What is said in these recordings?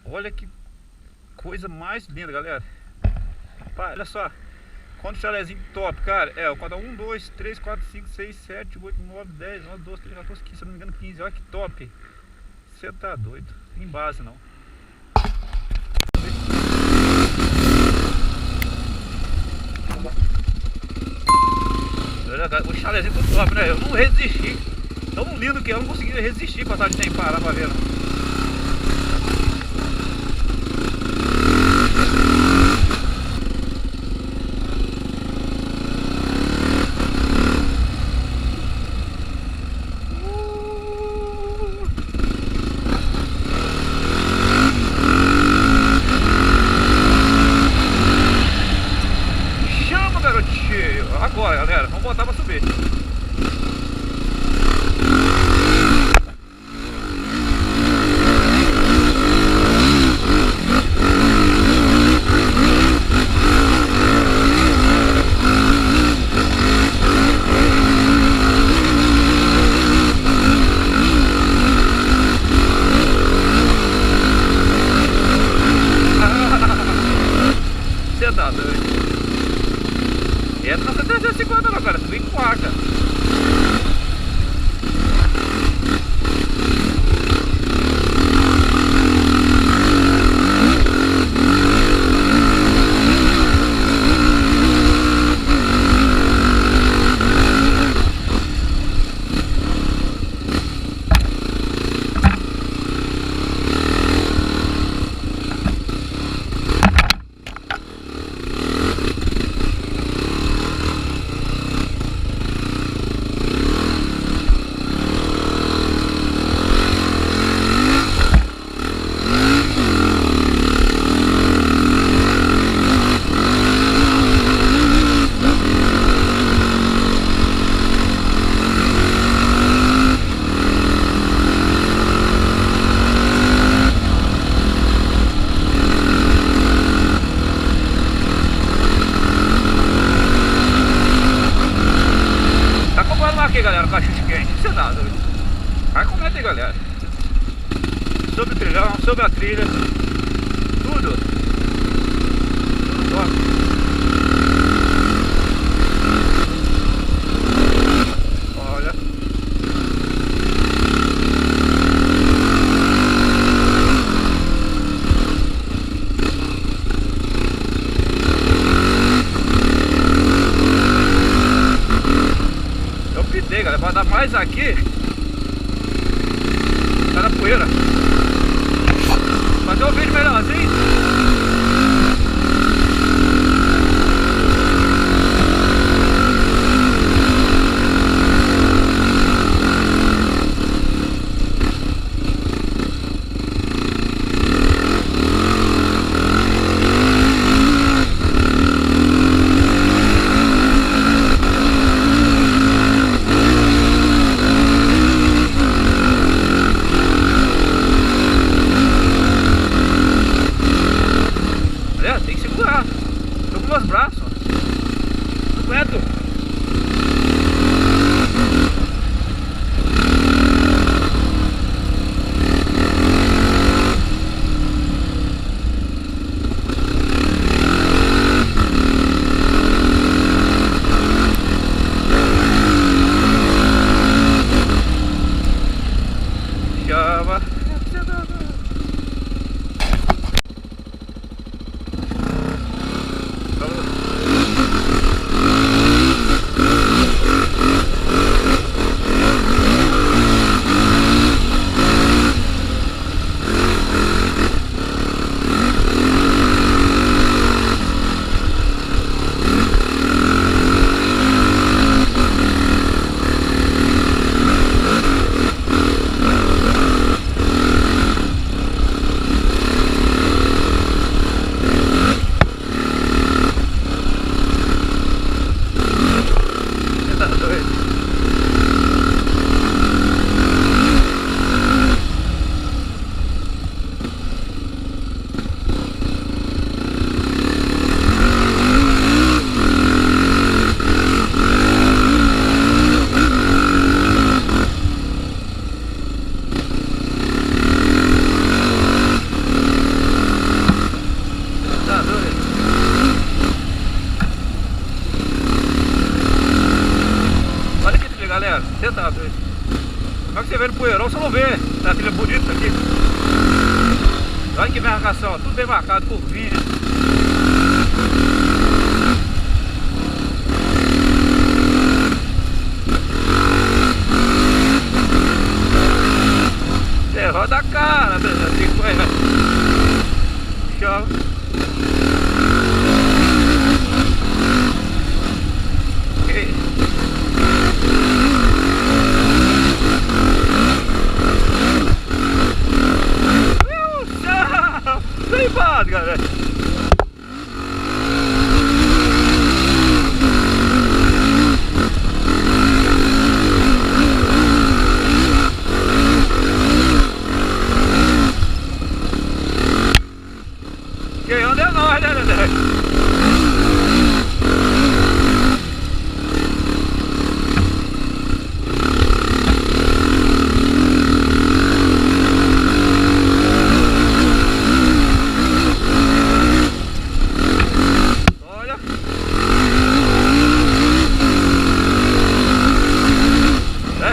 Olha que coisa mais linda, galera. Pá, olha só. Quanto chalezinho top, cara. É, eu conto 1, 2, 3, 4, 5, 6, 7, 8, 9, 10, 11, 12, 13, 14, 15, se eu não me engano 15. Olha que top. Você tá doido. Tem base não. O chalezinho tudo top, né? Eu não resisti. Tão lindo que eu não consegui resistir passar de sem parar pra ver, não. Chama, garotinho! Agora, galera, vamos botar pra subir. Você tá doido? Essa não é 350 não, cara, subi em quarta. Tá comprando aqui, galera, cachorro quente. Você tá doido? Vai comenta aí, galera. Sobre o trilhão, sobre a trilha. Tudo. Tudo top. Olha. Eu pitei, galera, vai dar mais aqui. Tá na poeira. Fazer um vídeo melhorzinho. chovendo poeirão, você não vê. Tá trilha bonita aqui. Olha que marcação, ó, tudo bem marcado, curvinha. Você roda a cara, assim, chove. Galera, quem anda é nós, né, Dedé?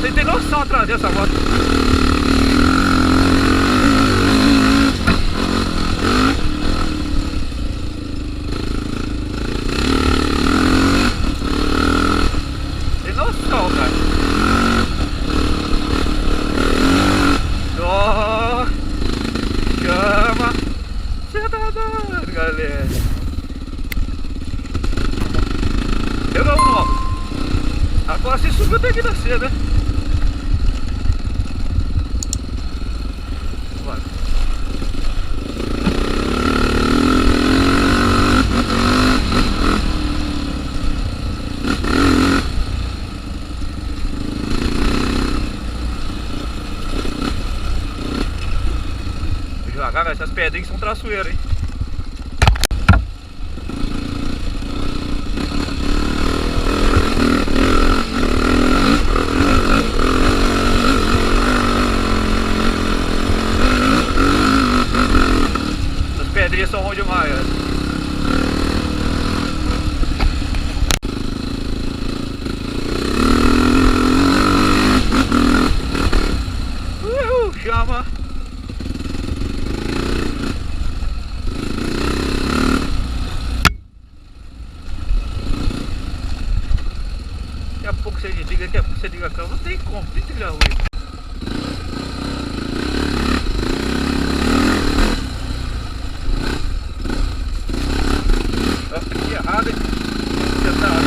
Você tem noção atrás dessa moto. Tem noção, cara. Ó, chama. Você tá dando, galera. Pegou um nó. Agora se subiu tem que descer, né? Devagar, essas pedrinhas são traçoeiras, hein? Essas pedrinhas são ruins demais, né? Chama! Daqui a pouco você desliga, daqui a pouco você liga a câmera. Não tem como, tem trilha ruim. Aqui errado, hein? Você tá...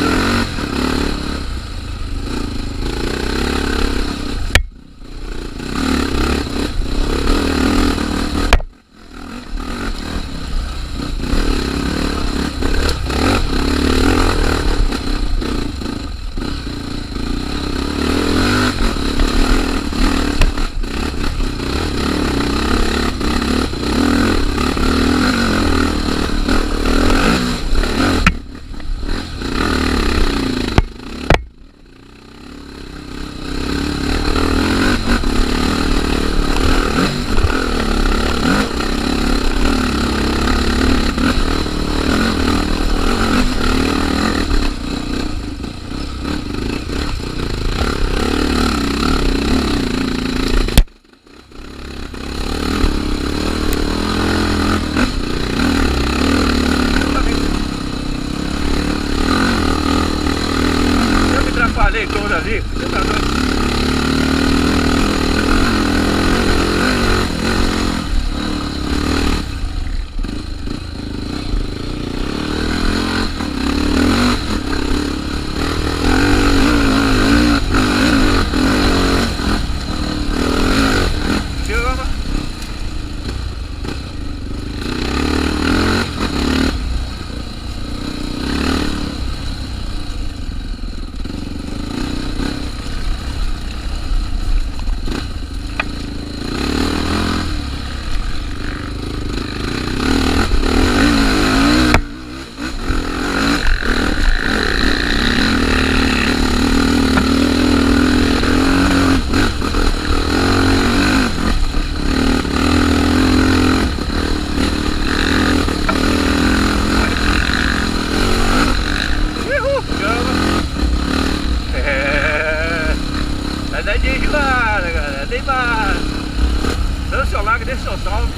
deixa seu salve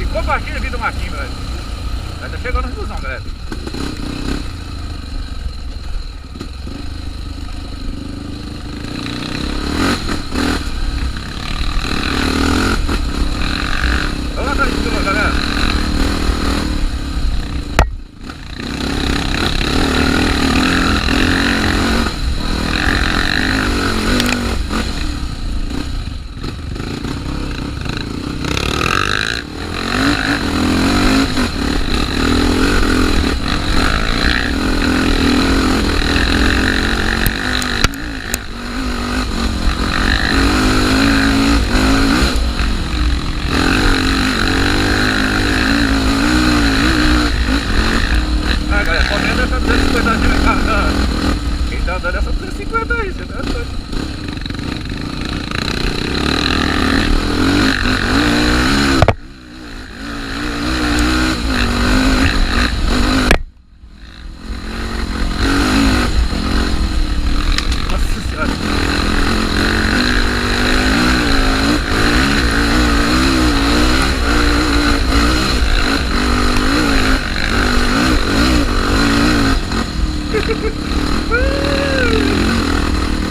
e compartilha a vida do Marquinhos, velho. Vai tá chegando na conclusão, galera. Vamos lá atrás de tudo, galera. Quem tá andando essa 250 aí, você tá doido. Nossa senhora.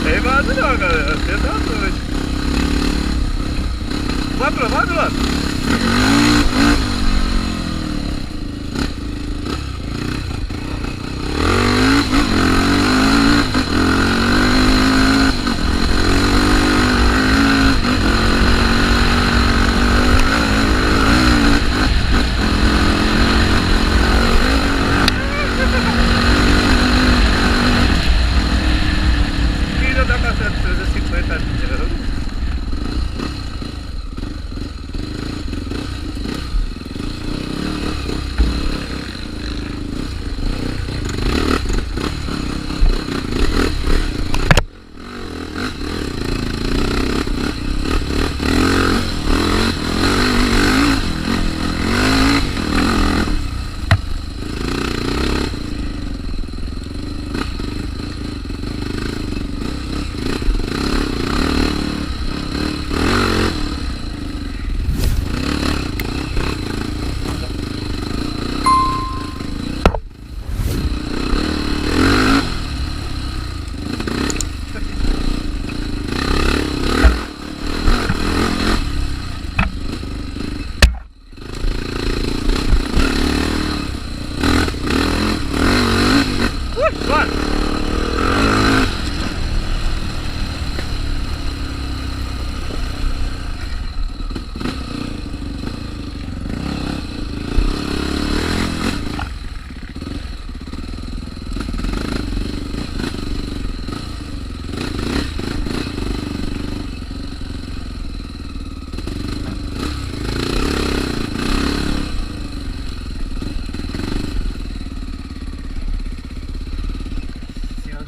Tem mais não, galera. Você tá doido. Vai, piloto. Filha da caceta, 350 euros.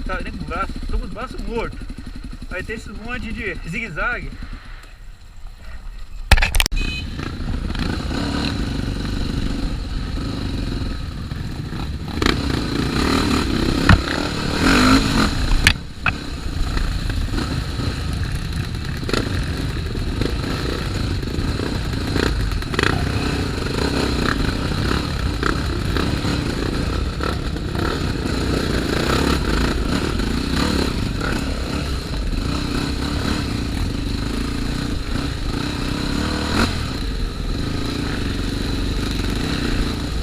Tá nem com o braço, tô com os braços mortos. Vai ter esse monte de zigue-zague.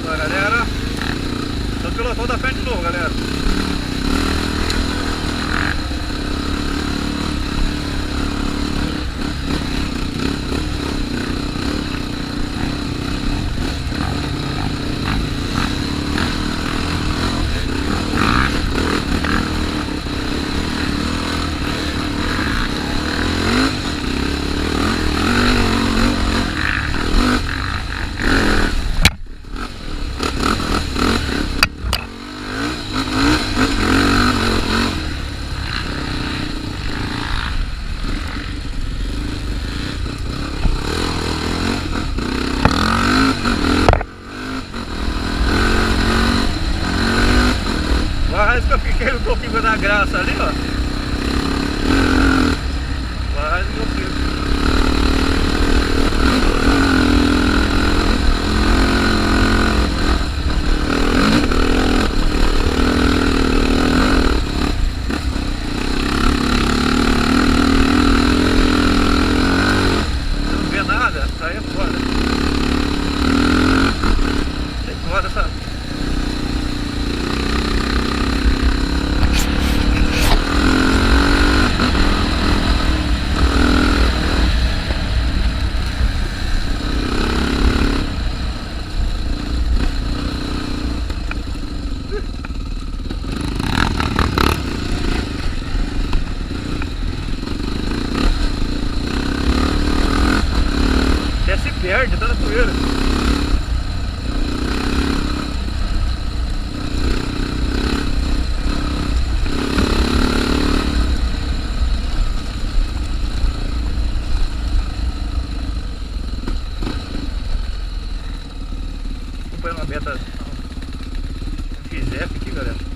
Galera, tô pilotão da frente de novo, galera. Quase que eu fiquei no pouquinho da graça ali, ó. Quase que eu fico. é foda. É foda, sabe? Até se perde, tá na poeira. Acompanhando uma beta FZF aqui, galera.